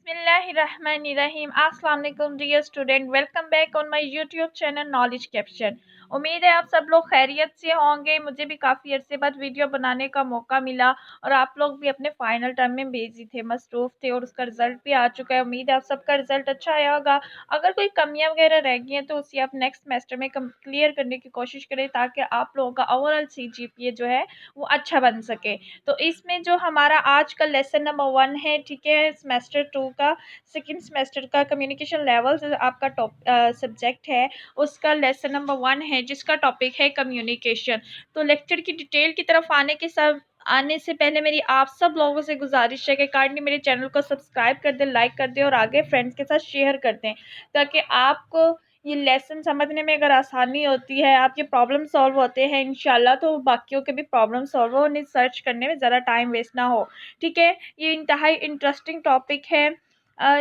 बिस्मिल्लाहिर्रहमानिर्रहीम। अस्सलाम वालेकुम dear student, welcome back on my YouTube channel knowledge caption. उम्मीद है आप सब लोग खैरियत से होंगे। मुझे भी काफ़ी अरसे बाद वीडियो बनाने का मौका मिला और आप लोग भी अपने फाइनल टर्म में बिजी थे, मसरूफ़ थे और उसका रिज़ल्ट भी आ चुका है। उम्मीद है आप सबका रिज़ल्ट अच्छा आया होगा। अगर कोई कमियां वगैरह रह गई हैं तो उसे आप नेक्स्ट सेमेस्टर में क्लियर करने की कोशिश करें ताकि आप लोगों का ओवरऑल CGPA जो है वो अच्छा बन सके। तो इसमें जो हमारा आज का लेसन नंबर 1 है, ठीक है, सेमेस्टर 2 का सेकंड सेमेस्टर का कम्युनिकेशन लेवल आपका टॉप सब्जेक्ट है, उसका लेसन नंबर 1 है जिसका टॉपिक है कम्युनिकेशन। तो लेक्चर की डिटेल की तरफ आने से पहले मेरी आप सब लोगों से गुजारिश है कि काइंडली मेरे चैनल को सब्सक्राइब कर दें, लाइक कर दें और आगे फ्रेंड्स के साथ शेयर कर दें ताकि आपको ये लेसन समझने में अगर आसानी होती है, आपके प्रॉब्लम सॉल्व होते हैं इंशाल्लाह, तो बाकियों के भी प्रॉब्लम सॉल्व हो, उन्हें सर्च करने में ज़्यादा टाइम वेस्ट ना हो। ठीक है, ये इंतहाई इंटरेस्टिंग टॉपिक है।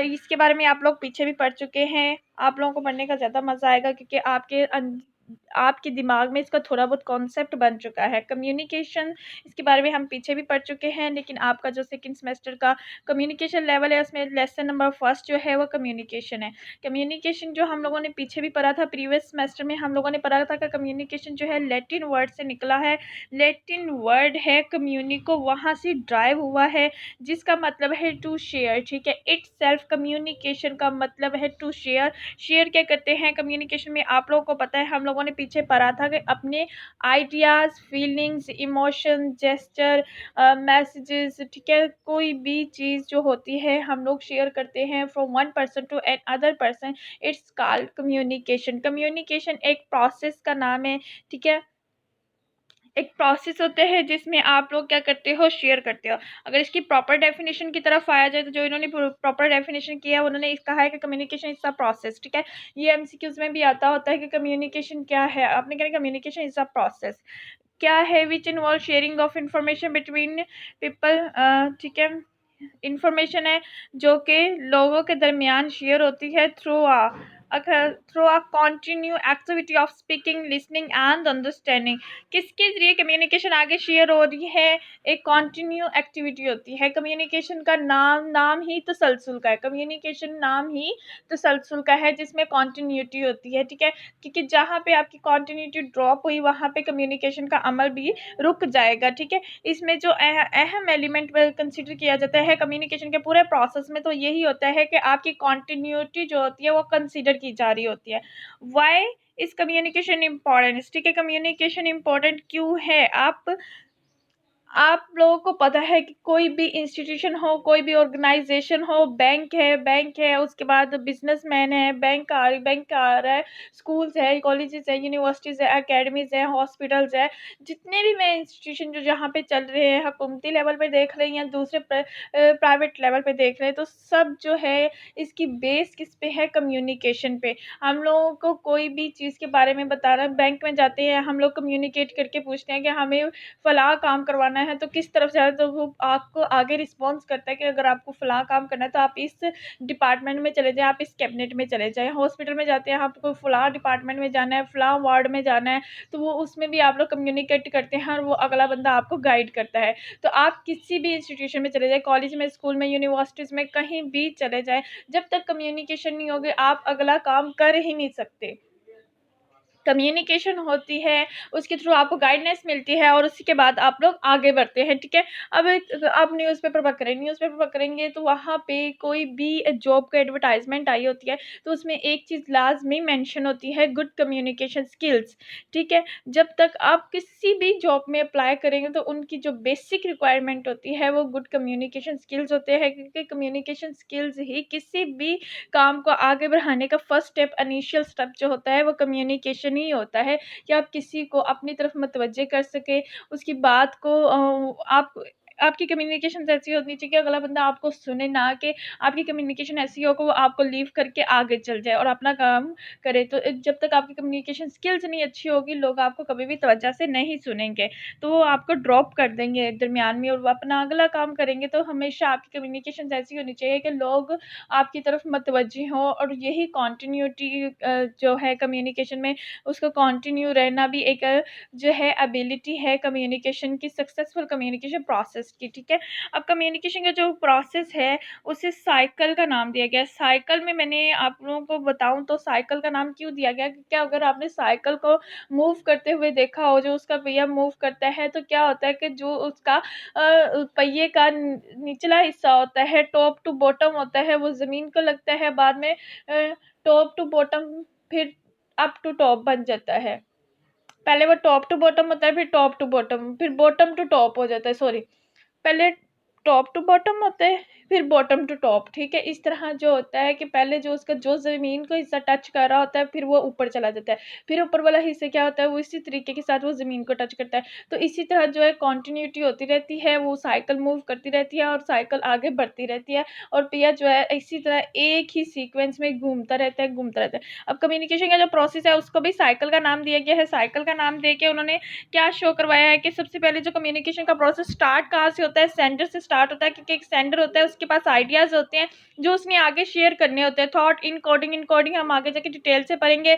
इसके बारे में आप लोग पीछे भी पढ़ चुके हैं। आप लोगों को पढ़ने का ज़्यादा मज़ा आएगा क्योंकि आपके दिमाग में इसका थोड़ा बहुत कॉन्सेप्ट बन चुका है। कम्युनिकेशन, इसके बारे में हम पीछे भी पढ़ चुके हैं, लेकिन आपका जो सेकंड सेमेस्टर का कम्युनिकेशन लेवल है उसमें लेसन नंबर फर्स्ट जो है वो कम्युनिकेशन है। कम्युनिकेशन जो हम लोगों ने पीछे भी पढ़ा था, प्रीवियस सेमेस्टर में हम लोगों ने पढ़ा था कि कम्युनिकेशन जो है लैटिन वर्ड से निकला है। लैटिन वर्ड है कम्युनिको, वहाँ से ड्राइव हुआ है जिसका मतलब है टू शेयर। ठीक है, इट्स सेल्फ कम्युनिकेशन का मतलब है टू शेयर। शेयर क्या करते हैं कम्युनिकेशन में, आप लोगों को पता है, हम लोगों ने पीछे पढ़ा था कि अपने ideas, feelings, emotion, gesture, messages, ठीक है, कोई भी चीज़ जो होती है हम लोग शेयर करते हैं from one person to another person. It's called communication. Communication एक प्रोसेस का नाम है। ठीक है, एक प्रोसेस होते हैं जिसमें आप लोग क्या करते हो, शेयर करते हो। अगर इसकी प्रॉपर डेफिनेशन की तरफ आया जाए तो जो इन्होंने प्रॉपर डेफिनेशन किया है उन्होंने कहा है कि कम्युनिकेशन इज अ प्रोसेस। ठीक है, ये MCQs में भी आता होता है कि कम्युनिकेशन क्या है। आपने कहा कम्युनिकेशन इज अ प्रोसेस क्या है, which involve sharing of information between people. ठीक है, इंफॉर्मेशन है जो कि लोगों के दरमियान शेयर होती है through a continue activity of speaking, listening and understanding. किसके जरिए कम्युनिकेशन आगे शेयर हो रही है, एक कंटिन्यू एक्टिविटी होती है। कम्युनिकेशन का नाम ही तसलसल का है। कम्युनिकेशन नाम ही तसलसल का है जिसमें कंटिन्यूटी होती है। ठीक है, क्योंकि जहाँ पे आपकी कंटिन्यूटी ड्रॉप हुई वहाँ पे कम्युनिकेशन का अमल भी रुक जाएगा। ठीक है, इसमें जो अहम एलिमेंट कंसिडर किया जाता है कम्युनिकेशन के पूरे प्रोसेस में तो यही होता है कि आपकी कंटिन्यूटी जो होती है वो कंसिडर की जा रही होती है। Why is communication important. ठीक है, कम्युनिकेशन इम्पॉर्टेंट क्यों है, आप लोगों को पता है कि कोई भी इंस्टीट्यूशन हो, कोई भी ऑर्गेनाइजेशन हो, बैंक है, उसके बाद बिजनेसमैन है, बैंक आ रहा है, स्कूल्स है, कॉलेजेस है, यूनिवर्सिटीज़ है, एकेडमीज़ है, हॉस्पिटल्स है, जितने भी मैं इंस्टीट्यूशन जो जहाँ पे चल रहे हैं, हुकूमती लेवल पे देख रहे हैं या दूसरे प्राइवेट लेवल पे देख रहे हैं, तो सब जो है इसकी बेस किस पे है, कम्युनिकेशन पे। हम लोगों को कोई भी चीज़ के बारे में बताना, बैंक में जाते हैं हम लोग कम्युनिकेट करके पूछते हैं कि हमें फलां काम करवाना है तो किस तरफ जाए, तो वो आपको आगे रिस्पॉन्स करता है कि अगर आपको फलां काम करना है तो आप इस डिपार्टमेंट में चले जाएं, आप इस कैबिनेट में चले जाएं। हॉस्पिटल में जाते हैं, आपको फलां डिपार्टमेंट में जाना है, फलां वार्ड में जाना है, तो वो उसमें भी आप लोग कम्युनिकेट करते हैं और वो अगला बंदा आपको गाइड करता है। तो आप किसी भी इंस्टीट्यूशन में चले जाए, कॉलेज में, स्कूल में, यूनिवर्सिटीज़ में, कहीं भी चले जाए, जब तक कम्युनिकेशन नहीं होगी आप अगला काम कर ही नहीं सकते। कम्युनिकेशन होती है, उसके थ्रू आपको गाइडेंस मिलती है और उसी के बाद आप लोग आगे बढ़ते हैं। ठीक है, अब आप न्यूज़पेपर पकड़ेंगे तो वहाँ पे कोई भी जॉब का एडवर्टाइजमेंट आई होती है तो उसमें एक चीज़ लाजमी मेंशन होती है, गुड कम्युनिकेशन स्किल्स। ठीक है, जब तक आप किसी भी जॉब में अप्लाई करेंगे तो उनकी जो बेसिक रिक्वायरमेंट होती है वो गुड कम्युनिकेशन स्किल्स होते हैं, क्योंकि कम्युनिकेशन स्किल्स ही किसी भी काम को आगे बढ़ाने का फर्स्ट स्टेप, इनिशियल स्टेप जो होता है वो कम्युनिकेशन ही होता है कि आप किसी को अपनी तरफ मुतवज्जे कर सके, उसकी बात को आप आपकी कम्युनिकेशन ऐसी होनी चाहिए कि अगला बंदा आपको सुने, ना कि आपकी कम्युनिकेशन ऐसी हो कि वो आपको लीव करके आगे चल जाए और अपना काम करे। तो जब तक आपकी कम्युनिकेशन स्किल्स नहीं अच्छी होगी लोग आपको कभी भी तवज्जो से नहीं सुनेंगे, तो वो आपको ड्रॉप कर देंगे दरमियान में और वो अपना अगला काम करेंगे। तो हमेशा आपकी कम्युनिकेशन ऐसी होनी चाहिए कि लोग आपकी तरफ मुतवज्जे हों और यही कंटिन्यूटी जो है कम्युनिकेशन में, उसको कंटिन्यू रहना भी एक जो है एबिलिटी है कम्युनिकेशन की, सक्सेसफुल कम्युनिकेशन प्रोसेस प्रोसेस की, ठीक है। अब कम्युनिकेशन का जो प्रोसेस है उसे साइकिल का नाम दिया गया है। साइकिल में मैंने आप लोगों को बताऊँ तो साइकिल का नाम क्यों दिया गया, क्योंकि अगर आपने साइकिल को मूव करते हुए देखा हो, जो उसका पहिया मूव करता है तो क्या होता है कि जो उसका पहिए का निचला हिस्सा होता है, टॉप टू बॉटम होता है, वो ज़मीन को लगता है, बाद में टॉप टू बॉटम फिर अप टू टॉप बन जाता है। पहले वो टॉप टू बॉटम होता है, फिर टॉप टू बॉटम, फिर बॉटम टू टॉप हो जाता है, सॉरी, पहले टॉप टू बॉटम होता है, फिर बॉटम टू टॉप, ठीक है। इस तरह जो होता है कि पहले जो उसका जो ज़मीन को हिस्सा टच कर रहा होता है, फिर वो ऊपर चला जाता है, फिर ऊपर वाला हिस्सा क्या होता है, वो इसी तरीके के साथ वो ज़मीन को टच करता है। तो इसी तरह जो है कंटिन्यूटी होती रहती है, वो साइकिल मूव करती रहती है और साइकिल आगे बढ़ती रहती है, और पहिया जो है इसी तरह एक ही सीक्वेंस में घूमता रहता है, घूमता रहता है। अब कम्युनिकेशन का जो प्रोसेस है उसको भी साइकिल का नाम दिया गया है। साइकिल का नाम दे के उन्होंने क्या शो करवाया है कि सबसे पहले जो कम्युनिकेशन का प्रोसेस स्टार्ट कहाँ से होता है, सेंडर से स्टार्ट होता है, क्योंकि एक सेंडर होता है, उसके पास आइडियाज़ होते हैं जो उसने आगे शेयर करने होते हैं। थॉट इनकोडिंग, इनकोडिंग हम आगे जाके डिटेल से पढ़ेंगे,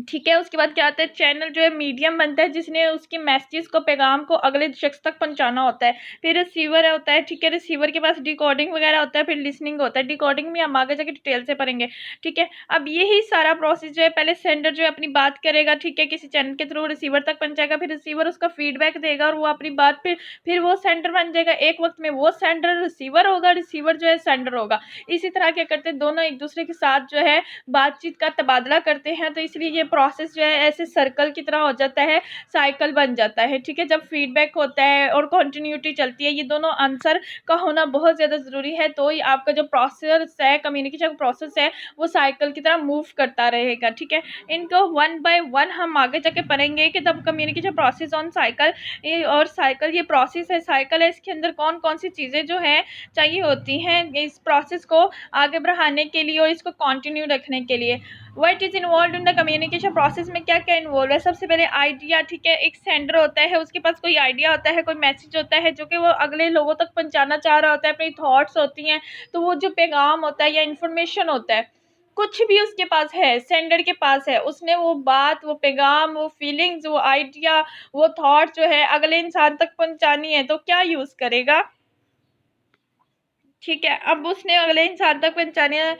ठीक है। उसके बाद क्या आता है, चैनल जो है मीडियम बनता है जिसने उसकी मैसेज को, पैगाम को अगले शख्स तक पहुंचाना होता है। फिर रिसीवर होता है, ठीक है, रिसीवर के पास डिकोडिंग वगैरह होता है, फिर लिसनिंग होता है। डिकोडिंग में हम आगे जाके डिटेल से पढ़ेंगे, ठीक है। अब यही सारा प्रोसेस जो है, पहले सेंडर जो है अपनी बात करेगा, ठीक है, किसी चैनल के थ्रू रिसीवर तक पहुंचाएगा, फिर रिसीवर उसका फीडबैक देगा और वो अपनी बात फिर वो सेंडर बन जाएगा। एक वक्त में वो सेंडर रिसीवर होगा, रिसीवर जो है सेंडर होगा। इसी तरह क्या करते हैं, दोनों एक दूसरे के साथ जो है बातचीत का तबादला करते हैं, तो इसलिए ये प्रोसेस जो है ऐसे सर्कल की तरह हो जाता है, साइकिल बन जाता है, ठीक है। जब फीडबैक होता है और कंटिन्यूटी चलती है, ये दोनों आंसर का होना बहुत ज़्यादा ज़रूरी है, तो ही आपका जो प्रोसेस है, कम्युनिकेशन प्रोसेस है, वो साइकिल की तरह मूव करता रहेगा, ठीक है। इनको वन बाय वन हम आगे जाके पढ़ेंगे कि तब कम्युनिकेशन प्रोसेस ऑन साइकिल, और साइकिल ये प्रोसेस है, साइकिल है, इसके अंदर कौन कौन सी चीज़ें जो है चाहिए होती हैं इस प्रोसेस को आगे बढ़ाने के लिए और इसको कंटिन्यू रखने के लिए। What is involve in the communication process में क्या क्या इन्वॉल्व है, सबसे पहले आइडिया, ठीक है। एक सेंडर होता है, उसके पास कोई आइडिया होता है, कोई मैसेज होता है जो कि वो अगले लोगों तक पहुंचाना चाह रहा होता है, अपनी थॉट्स होती हैं, तो वो जो पैगाम होता है या इन्फॉर्मेशन होता है, कुछ भी उसके पास है, सेंडर के पास है, उसने वो बात, वो पैगाम, वो फीलिंग्स, वो आइडिया, वो थॉट जो है अगले इंसान तक पहुंचानी है, तो क्या यूज करेगा, ठीक है। अब उसने अगले इंसान तक पहुंचाने,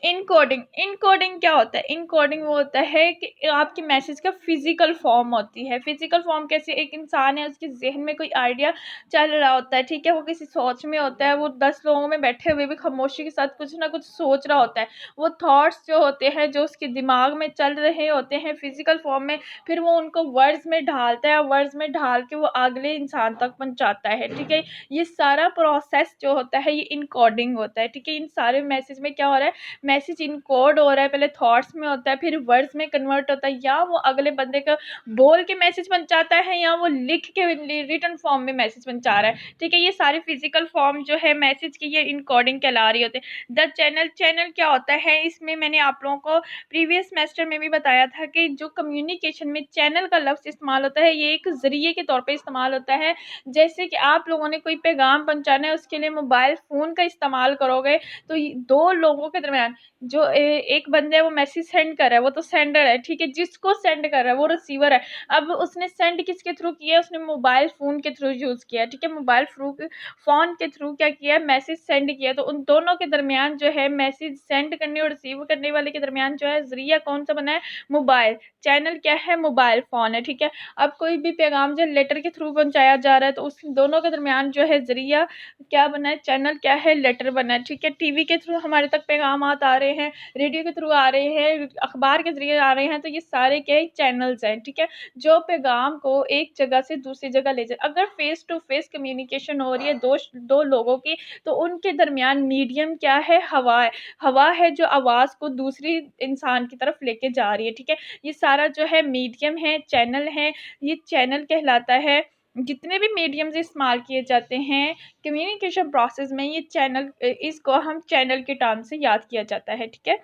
इनकोडिंग, इनकोडिंग क्या होता है, इनकोडिंग वो होता है कि आपकी मैसेज का फिजिकल फॉर्म होती है। फिजिकल फॉर्म कैसे, एक इंसान है, उसके जहन में कोई आइडिया चल रहा होता है, ठीक है, वो किसी सोच में होता है, वो 10 लोगों में बैठे हुए भी खामोशी के साथ कुछ ना कुछ सोच रहा होता है, वो थॉट्स जो होते हैं जो उसके दिमाग में चल रहे होते हैं फिजिकल फॉर्म में, फिर वो उनको वर्ड्स में ढालता है, वर्ड्स में ढाल के वो अगले इंसान तक पहुंचाता है, ठीक है। ये सारा प्रोसेस जो होता है ये इनकोडिंग होता है, ठीक है। इन सारे मैसेज में क्या हो रहा है, मैसेज इनकोड हो रहा है, पहले थॉट्स में होता है, फिर वर्ड्स में कन्वर्ट होता है, या वो अगले बंदे का बोल के मैसेज पहुंचाता है, या वो लिख के रिटन फॉर्म में मैसेज पहुंचा रहा है, ठीक है। ये सारे फिजिकल फॉर्म जो है मैसेज की, ये इनकोडिंग कहला रही होते हैं। द चैनल, चैनल क्या होता है, इसमें मैंने आप लोगों को प्रीवियस सेमेस्टर में भी बताया था कि जो कम्युनिकेशन में चैनल का लफ्ज़ इस्तेमाल होता है, ये एक ज़रिए के तौर पर इस्तेमाल होता है। जैसे कि आप लोगों ने कोई पैगाम पहुंचाना है, उसके लिए मोबाइल फ़ोन का इस्तेमाल करोगे, तो दो लोगों के दरमियान जो एक बंदे है वो मैसेज सेंड कर रहा है, वो तो सेंडर है, ठीक है। जिसको सेंड कर रहा है वो रिसीवर है। अब उसने सेंड किसके थ्रू किया है, उसने मोबाइल फ़ोन के थ्रू यूज़ किया है, ठीक है। मोबाइल फ़ोन के थ्रू क्या किया है, मैसेज सेंड किया, तो उन दोनों के दरमियान जो है मैसेज सेंड करने और रिसीव करने वाले के दरमियान जो है ज़रिया कौन सा बना है, मोबाइल। चैनल क्या है, मोबाइल फ़ोन है, ठीक है। अब कोई भी पैगाम जो लेटर के थ्रू पहुंचाया जा रहा है, तो उस दोनों के दरमियान जो है ज़रिया क्या बना है, चैनल क्या है, लेटर बना है, ठीक है। टीवी के थ्रू हमारे तक पैगामात आ रहे हैं, रेडियो के थ्रू आ रहे हैं, अखबार के ज़रिए आ रहे हैं, तो ये सारे क्या है, चैनल्स हैं, ठीक है, जो पैगाम को एक जगह से दूसरी जगह ले जाए। अगर फेस टू फेस कम्युनिकेशन हो रही है दो लोगों की, तो उनके दरमियान मीडियम क्या है, हवा है। हवा है जो आवाज़ को दूसरी इंसान की तरफ लेके जा रही है, ठीक है। ये सारा जो है मीडियम है, चैनल है, ये चैनल कहलाता है। जितने भी मीडियम्स इस्तेमाल किए जाते हैं कम्युनिकेशन प्रोसेस में, ये चैनल, इसको हम चैनल के टर्म से याद किया जाता है, ठीक है।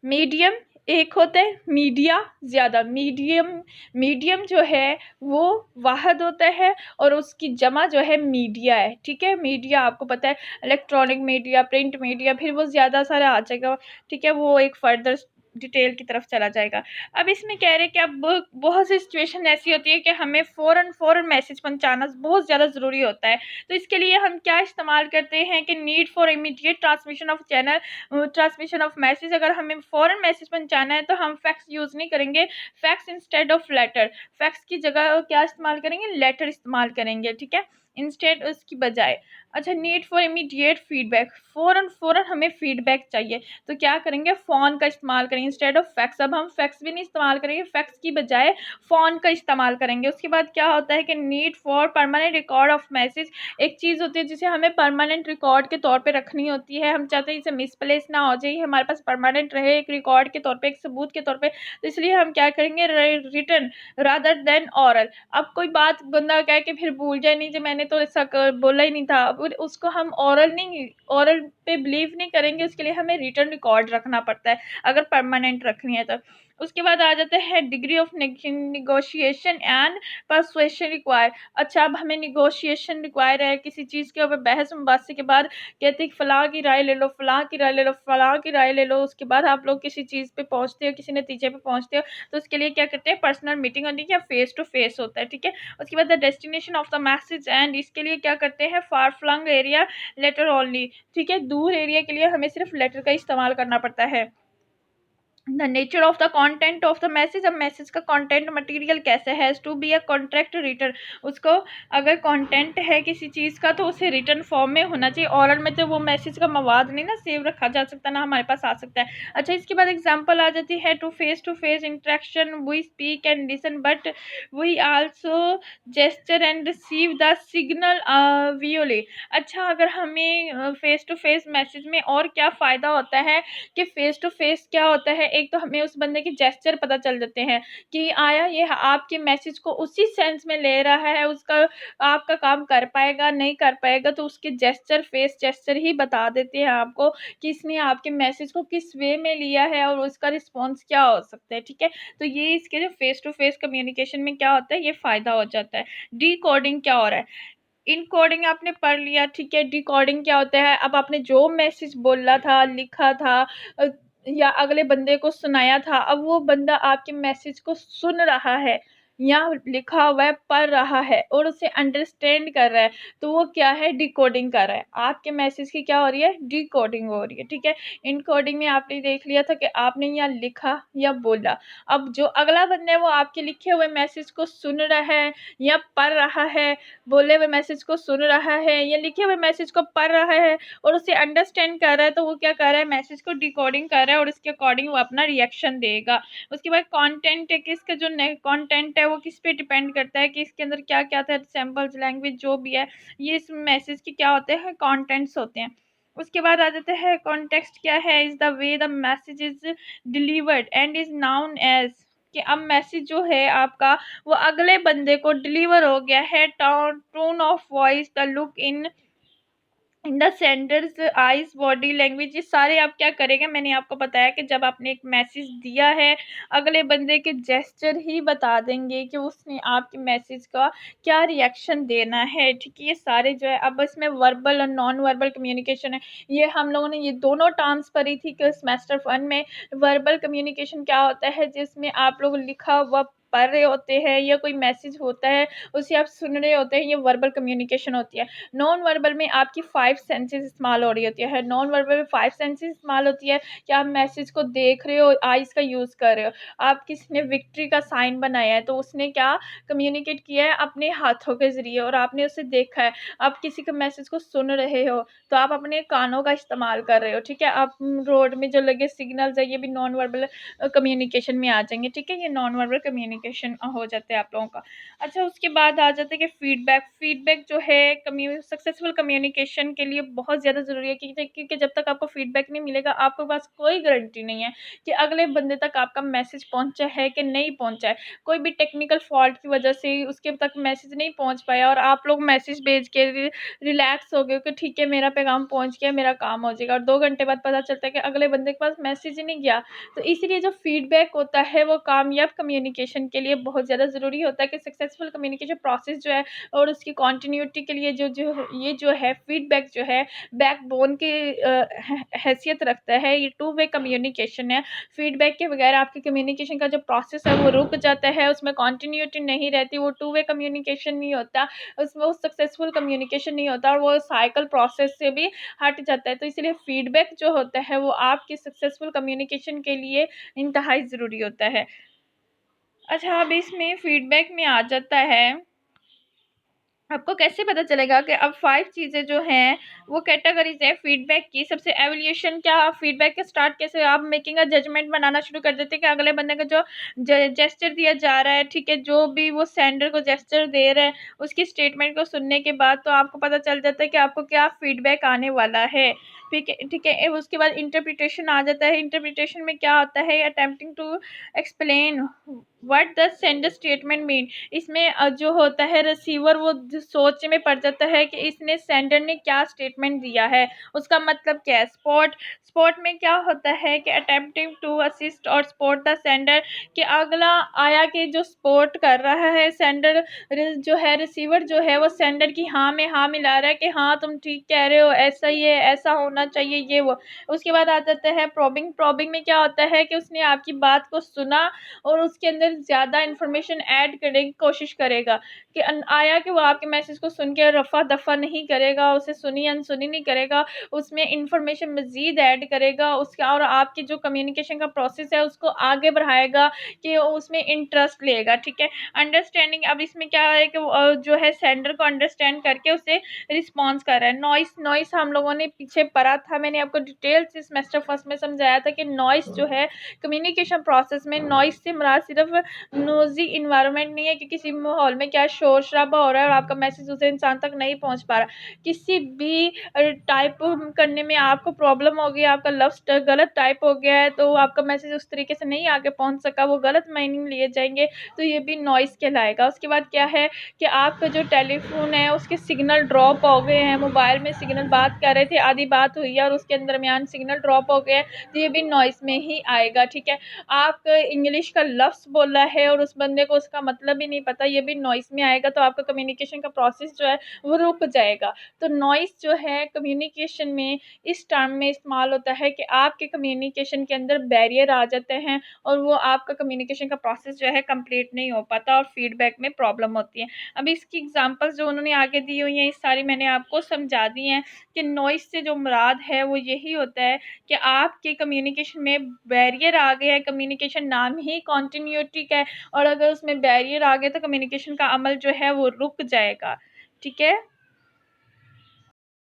मीडियम एक होता है, मीडिया ज़्यादा, मीडियम, मीडियम जो है वो वाहद होता है और उसकी जमा जो है मीडिया है, ठीक है। मीडिया आपको पता है, इलेक्ट्रॉनिक मीडिया, प्रिंट मीडिया, फिर वो ज़्यादा सारा आ जाएगा, ठीक है, वो एक फर्दर डिटेल की तरफ चला जाएगा। अब इसमें कह रहे हैं कि अब बहुत सी सिचुएशन ऐसी होती है कि हमें फ़ौरन मैसेज पहुँचाना बहुत ज़्यादा ज़रूरी होता है। तो इसके लिए हम क्या इस्तेमाल करते हैं कि need for immediate transmission of message. अगर हमें फ़ौरन मैसेज पहुँचाना है तो हम फैक्स यूज़ नहीं करेंगे, fax instead of letter. Fax की जगह क्या इस्तेमाल करेंगे, लेटर इस्तेमाल करेंगे, ठीक है, इंस्टेड उसकी बजाय। अच्छा, नीड फॉर इमीडिएट फीडबैक, फ़ौरन हमें फीडबैक चाहिए तो क्या करेंगे, फ़ोन का इस्तेमाल करेंगे इंस्टेड ऑफ फैक्स। अब हम फैक्स भी नहीं इस्तेमाल करेंगे, फैक्स की बजाय फ़ोन का इस्तेमाल करेंगे। उसके बाद क्या होता है कि need for permanent record of message. एक चीज़ होती है जिसे हमें परमानेंट रिकॉर्ड के तौर पे रखनी होती है, हम चाहते हैं इसे मिसप्लेस ना हो जाए, हमारे पास परमानेंट रहे एक रिकॉर्ड के तौर पे, एक सबूत के तौर पे। तो इसलिए हम क्या करेंगे, रिटन रादर देन ऑरल। अब कोई बात बंदा कह के फिर भूल जाए, नहीं जी मैंने तो ऐसा बोला ही नहीं था, अब उसको हम ऑरल पे बिलीव नहीं करेंगे, उसके लिए हमें रिटन रिकॉर्ड रखना पड़ता है अगर परमानेंट रखनी है तो। उसके बाद आ जाते हैं degree of negotiation and persuasion require. अच्छा, अब हमें निगोशिएशन रिक्वायर है किसी चीज़ के ऊपर, बहस मुबासे के बाद कहते हैं फ़लाँ की राय ले लो, फ़लाँ की राय ले लो, फ़लाँ की राय ले लो। उसके बाद आप लोग किसी चीज़ पे पहुँचते हो, किसी नतीजे पे पहुँचते हो, तो उसके लिए क्या करते हैं, पर्सनल मीटिंग होती है या फेस टू फेस होता है, ठीक है। उसके बाद the destination of the message and, इसके लिए क्या करते हैं, far flung area letter only, ठीक है, दूर एरिया के लिए हमें सिर्फ लेटर का इस्तेमाल करना पड़ता है। The nature of the content of the message, अब मैसेज का कंटेंट मटेरियल कैसे है, to be a contract return. उसको अगर कंटेंट है किसी चीज़ का तो उसे रिटर्न फॉर्म में होना चाहिए, ऑरल में तो वो मैसेज का मवाद नहीं ना सेव रखा जा सकता, ना हमारे पास आ सकता है। अच्छा, इसके बाद एग्जांपल आ जाती है to face interaction, we speak and listen but we also gesture and receive the signal वियोले। अच्छा, अगर हमें फेस टू फेस मैसेज में और क्या फ़ायदा होता है कि फेस टू फेस क्या होता है, एक तो हमें उस बंदे के जेस्चर पता चल जाते हैं कि आया ये आपके मैसेज को उसी सेंस में ले रहा है, उसका आपका काम कर पाएगा नहीं कर पाएगा, तो उसके जेस्चर, फेस जेस्चर ही बता देते हैं आपको कि इसने आपके मैसेज को किस वे में लिया है और उसका रिस्पॉन्स क्या हो सकता है, ठीक है। तो ये इसके जो फेस टू फेस कम्युनिकेशन में क्या होता है, ये फ़ायदा हो जाता है। डी कोडिंग क्या हो रहा है, इनकोडिंग आपने पढ़ लिया, ठीक है। डिकोडिंग क्या होता है, अब आपने जो मैसेज बोला था, लिखा था या अगले बंदे को सुनाया था, अब वो बंदा आपके मैसेज को सुन रहा है या लिखा हुआ है पढ़ रहा है और उसे अंडरस्टैंड कर रहा है, तो वो क्या है, डिकोडिंग कर रहा है। आपके मैसेज की क्या हो रही है, डिकोडिंग हो रही है, ठीक है। इनकोडिंग में आपने देख लिया था कि आपने या लिखा या बोला, अब जो अगला बंदा है वो आपके लिखे हुए मैसेज को सुन रहा है या पढ़ रहा है, बोले हुए मैसेज को सुन रहा है या लिखे हुए मैसेज को पढ़ रहा है और उसे अंडरस्टैंड कर रहा है, तो वो क्या कर रहा है, मैसेज को डिकोडिंग कर रहा है और उसके अकॉर्डिंग वो अपना रिएक्शन देगा। उसके बाद कंटेंट है, किसका जो कंटेंट है वो किस पे डिपेंड करता है कि इसके अंदर क्या क्या था, सैम्पल्स, लैंग्वेज जो भी है, ये इस मैसेज के क्या होते हैं, कॉन्टेंट्स होते हैं। उसके बाद आ जाता है कॉन्टेक्स्ट क्या है, is the way the message is delivered and is known as, कि अब मैसेज जो है आपका वो अगले बंदे को डिलीवर हो गया है, tone of voice, the look in the Sanders eyes, body language, ये सारे आप क्या करेंगे, मैंने आपको बताया कि जब आपने एक मैसेज दिया है, अगले बंदे के जेस्चर ही बता देंगे कि उसने आपके मैसेज का क्या रिएक्शन देना है, ठीक है। ये सारे जो है, अब इसमें वर्बल और नॉन वर्बल कम्युनिकेशन है, ये हम लोगों ने ये दोनों टर्म्स पढ़ी थी कि सेमेस्टर 1 में। वर्बल कम्युनिकेशन क्या होता है, जिसमें आप लोग लिखा हुआ पढ़ रहे होते हैं या कोई मैसेज होता है उसे आप सुन रहे होते हैं, ये वर्बल कम्युनिकेशन होती है। नॉन वर्बल में आपकी 5 सेंसेस इस्तेमाल हो रही होती है। नॉन वर्बल में 5 सेंसेस इस्तेमाल होती है कि आप मैसेज को देख रहे हो, आइज़ का यूज़ कर रहे हो। आप किसी ने विक्ट्री का साइन बनाया है तो उसने क्या कम्युनिकेट किया है, अपने हाथों के ज़रिए, और आपने उसे देखा है। आप किसी के मैसेज को सुन रहे हो तो आप अपने कानों का इस्तेमाल कर रहे हो, ठीक है। आप रोड में जो लगे सिग्नल्स है, ये भी नॉन वर्बल कम्युनिकेशन में आ जाएंगे, ठीक है। ये नॉन वर्बल कम्युनिकेशन हो जाता है आप लोगों का। अच्छा, उसके बाद आ जाता है कि फीडबैक जो है सक्सेसफुल कम्युनिकेशन के लिए बहुत ज़्यादा ज़रूरी है, क्योंकि जब तक आपको फीडबैक नहीं मिलेगा आपके पास कोई गारंटी नहीं है कि अगले बंदे तक आपका मैसेज पहुंचा है कि नहीं पहुंचा है। कोई भी टेक्निकल फॉल्ट की वजह से उसके तक मैसेज नहीं पहुंच पाया और आप लोग मैसेज भेज के रिलैक्स हो गए कि ठीक है मेरा पैगाम पहुंच गया, मेरा काम हो जाएगा, और 2 घंटे बाद पता चलता है कि अगले बंदे के पास मैसेज ही नहीं गया। तो इसीलिए जो फीडबैक होता है वो कामयाब कम्युनिकेशन कम्युनिकेशन के लिए बहुत ज़्यादा ज़रूरी होता है कि सक्सेसफुल कम्युनिकेशन प्रोसेस जो है और उसकी कंटिन्यूटी के लिए ये जो है फीडबैक जो है बैकबोन की हैसियत रखता है। ये टू वे कम्युनिकेशन है। फीडबैक के बगैर आपके कम्युनिकेशन का जो प्रोसेस है वो रुक जाता है, उसमें कंटिन्यूटी नहीं रहती, वो टू वे कम्युनिकेशन नहीं होता, उसमें वो सक्सेसफुल कम्युनिकेशन नहीं होता और वो साइकिल प्रोसेस से भी हट जाता है। तो इसलिए फीडबैक जो होता है वो आपकी सक्सेसफुल कम्युनिकेशन के लिए इंतहाई ज़रूरी होता है। अच्छा, अब इसमें फीडबैक में आ जाता है, आपको कैसे पता चलेगा कि अब 5 चीज़ें जो हैं वो कैटेगरीज है फीडबैक की। सबसे एवल्यूशन, क्या फीडबैक के स्टार्ट कैसे आप मेकिंग अ जजमेंट बनाना शुरू कर देते हैं कि अगले बंदे का जो जेस्चर दिया जा रहा है, ठीक है, जो भी वो सेंडर को जेस्चर दे रहा है उसकी स्टेटमेंट को सुनने के बाद तो आपको पता चल जाता है कि आपको क्या फीडबैक आने वाला है। ठीक है, ठीक है। उसके बाद इंटरप्रिटेशन आ जाता है। इंटरप्रिटेशन में क्या होता है, attempting to explain what the sender statement mean. इसमें जो होता है रिसीवर वो सोच में पड़ जाता है कि इसने सेंडर ने क्या स्टेटमेंट दिया है, उसका मतलब क्या है। स्पॉट स्पॉट में क्या होता है कि अटेम्प्टिंग टू असिस्ट और सपोर्ट द सेंडर, कि अगला आया कि जो सपोर्ट कर रहा है सेंडर जो है, रिसीवर जो है वो सेंडर की हाँ में हाँ मिला रहा है कि हाँ तुम ठीक कह रहे हो, ऐसा ही है, ऐसा होना चाहिए, ये वो। उसके बाद आ जाता है प्रोबिंग। प्रोबिंग में क्या होता है कि उसने आपकी बात को सुना और उसके अंदर ज़्यादा इन्फॉर्मेशन ऐड करने की कोशिश करेगा, कि आया कि वो आपके मैसेज को सुन के रफ़ा दफ़ा नहीं करेगा, उसे सुनी अनसुनी नहीं करेगा, उसमें इन्फॉर्मेशन मज़ीद ऐड करेगा उसका, और आपकी जो कम्युनिकेशन का प्रोसेस है उसको आगे बढ़ाएगा, कि उसमें इंटरेस्ट लेगा। ठीक है। अंडरस्टैंडिंग, अब इसमें क्या है कि जो है सेंडर को अंडरस्टैंड करके उसे रिस्पॉन्स कर रहा है। नॉइस, नॉइस हम लोगों ने पीछे पढ़ा था, मैंने आपको डिटेल से सेमेस्टर फर्स्ट में समझाया था कि नॉइस जो है कम्युनिकेशन प्रोसेस में, नॉइस से मुराद सिर्फ नोजी इन्वायरमेंट नहीं है कि किसी माहौल में क्या शोर शराबा हो रहा है और आपका मैसेज उस इंसान तक नहीं पहुंच पा रहा। किसी भी टाइप करने में आपको प्रॉब्लम हो गई, आपका लफ्ज़ गलत टाइप हो गया है तो आपका मैसेज उस तरीके से नहीं आगे पहुंच सका, वो गलत मीनिंग लिए जाएंगे, तो ये भी नॉइस कहलाएगा। उसके बाद क्या है कि आपका जो टेलीफोन है उसके सिग्नल ड्रॉप हो गए हैं, मोबाइल में सिग्नल बात कर रहे थे, आधी बात हुई है और उसके दरमियान सिग्नल ड्रॉप हो गया है, तो ये भी नॉइस में ही आएगा। ठीक है। आप इंग्लिश का लफ्ज़ बोला है और उस बंदे को उसका मतलब ही नहीं पता, ये भी नॉइस में आएगा, तो आपका कम्युनिकेशन का प्रोसेस जो है वो रुक जाएगा। तो नॉइस जो है कम्युनिकेशन में इस टर्म में इस्तेमाल होता है कि आपके कम्युनिकेशन के अंदर बैरियर आ जाते हैं और वो आपका कम्युनिकेशन का प्रोसेस जो है कंप्लीट नहीं हो पाता और फीडबैक में प्रॉब्लम होती है। अब इसकी एग्जांपल्स जो उन्होंने आगे दी हुई हैं ये सारी मैंने आपको समझा दी हैं कि नॉइस से जो मुराद है वो यही होता है कि आपके कम्युनिकेशन में बैरियर आ गया है। कम्युनिकेशन नाम ही कॉन्टिन्यूटी का है और अगर उसमें बैरियर आ गया तो कम्युनिकेशन का अमल जो है वो रुक जाएगा। ठीक है।